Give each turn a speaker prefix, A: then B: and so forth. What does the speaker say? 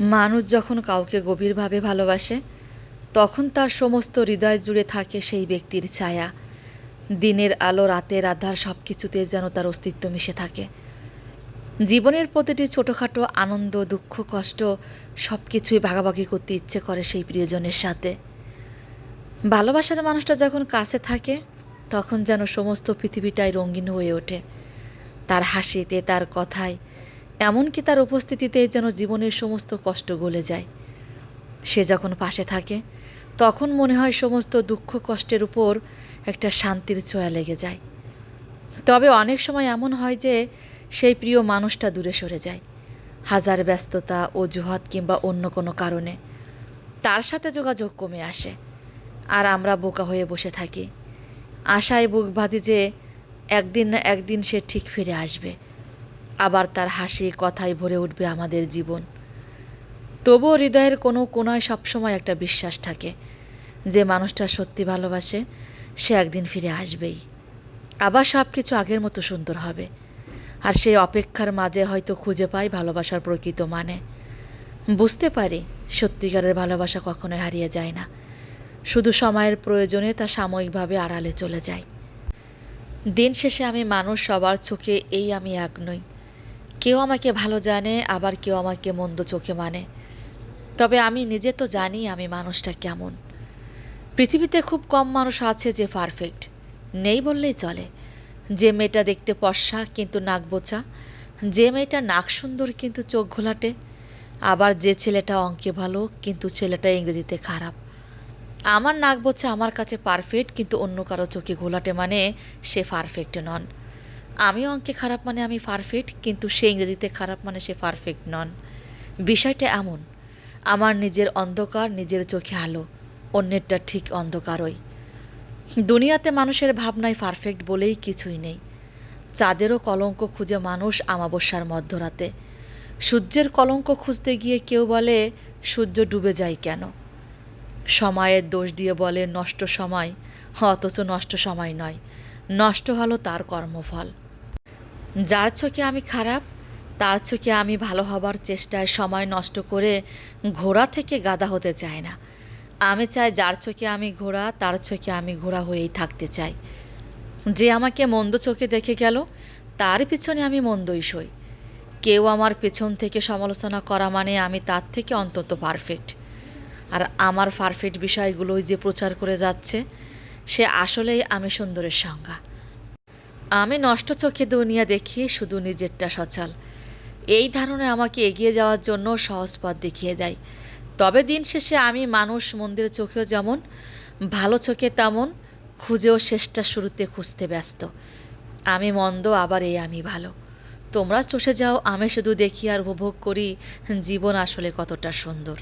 A: মানুষ যখন কাউকে গভীরভাবে ভালোবাসে তখন তার সমস্ত হৃদয় জুড়ে থাকে সেই ব্যক্তির ছায়া। দিনের আলো, রাতের আঁধার সব কিছুতে যেন তার অস্তিত্ব মিশে থাকে। জীবনের প্রতিটি ছোটোখাটো আনন্দ, দুঃখ, কষ্ট সব কিছুই ভাগাভাগি করতে ইচ্ছে করে সেই প্রিয়জনের সাথে। ভালোবাসার মানুষটা যখন কাছে থাকে তখন যেন সমস্ত পৃথিবীটাই রঙিন হয়ে ওঠে। তার হাসিতে, তার কথায়, এমনকি তার উপস্থিতিতেই যেন জীবনের সমস্ত কষ্ট গলে যায়। সে যখন পাশে থাকে তখন মনে হয় সমস্ত দুঃখ কষ্টের উপর একটা শান্তির ছোঁয়া লেগে যায়। তবে অনেক সময় এমন হয় যে সেই প্রিয় মানুষটা দূরে সরে যায়, হাজার ব্যস্ততা, অজুহাত কিংবা অন্য কোনো কারণে তার সাথে যোগাযোগ কমে আসে। আর আমরা বোকা হয়ে বসে থাকি, আশায় বুক বাঁধি যে একদিন না একদিন সে ঠিক ফিরে আসবে, আবার তার হাসি কথায় ভরে উঠবে আমাদের জীবন। তবুও হৃদয়ের কোনো কোনায় সবসময় একটা বিশ্বাস থাকে যে মানুষটা সত্যি ভালোবাসে, সে একদিন ফিরে আসবেই, আবার সব কিছু আগের মতো সুন্দর হবে। আর সেই অপেক্ষার মাঝে হয়তো খুঁজে পাই ভালোবাসার প্রকৃত মানে। বুঝতে পারি সত্যিকারের ভালোবাসা কখনোই হারিয়ে যায় না, শুধু সময়ের প্রয়োজনে তা সাময়িকভাবে আড়ালে চলে যায়। দিন শেষে আমি মানুষ, সবার চোখে এই আমি এক নই। কেউ আমাকে ভালো জানে, আবার কেউ আমাকে মন্দ চোখে মানে। তবে আমি নিজে তো জানি আমি মানুষটা কেমন। পৃথিবীতে খুব কম মানুষ আছে যে পারফেক্ট, নেই বললেই চলে। যে মেয়েটা দেখতে ফর্সা কিন্তু নাক বোঁচা, যে মেয়েটা নাক সুন্দর কিন্তু চোখ ঘোলাটে, আবার যে ছেলেটা অঙ্কে ভালো কিন্তু ছেলেটা ইংরেজিতে খারাপ। আমার নাক বোঁচা আমার কাছে পারফেক্ট, কিন্তু অন্য কারো চোখে ঘোলাটে মানে সে পারফেক্ট নন। আমি অঙ্কে খারাপ মানে আমি পারফেক্ট, কিন্তু সে ইংরেজিতে খারাপ মানে সে পারফেক্ট নন। বিষয়টা এমন, আমার নিজের অন্ধকার নিজের চোখে আলো, অন্যেরটা ঠিক অন্ধকারই। দুনিয়াতে মানুষের ভাবনায় পারফেক্ট বলেই কিছুই নেই। চাঁদেরও কলঙ্ক খুঁজে মানুষ অমাবস্যার মধ্যরাতে। সূর্যের কলঙ্ক খুঁজতে গিয়ে কেউ বলে সূর্য ডুবে যায় কেন। সময়ের দোষ দিয়ে বলে নষ্ট সময়, অথচ নষ্ট সময় নয়, নষ্ট হলো তার কর্মফল। যার চোখে আমি খারাপ তার চোখে আমি ভালো হবার চেষ্টায় সময় নষ্ট করে ঘোড়া থেকে গাধা হতে চাই না। আমি চাই যার চোখে আমি ঘোড়া তার চোখে আমি ঘোড়া হয়েই থাকতে চাই। যে আমাকে মন্দ চোখে দেখে গেল তার পিছনে আমি মন্দই সই। কেউ আমার পেছন থেকে সমালোচনা করা মানে আমি তার থেকে অন্তত পারফেক্ট। আর আমার পারফেক্ট বিষয়গুলোই যে প্রচার করে যাচ্ছে সে আসলেই আমি সুন্দরের সংজ্ঞা। আমি নষ্ট চোখে দুনিয়া দেখি, শুধু নিজেরটা সচল। এই ধারণা আমাকে এগিয়ে যাওয়ার জন্য সহজ পথ দেখিয়ে দেয়। তবে দিন শেষে আমি মানুষ, মন্দিরের চোখেও যেমন, ভালো চোখে তেমন, খুঁজেও শেষটা শুরুতে খুঁজতে ব্যস্ত। আমি মন্দ, আবার এই আমি ভালো। তোমরা চষে যাও, আমি শুধু দেখি আর উপভোগ করি জীবন আসলে কতটা সুন্দর।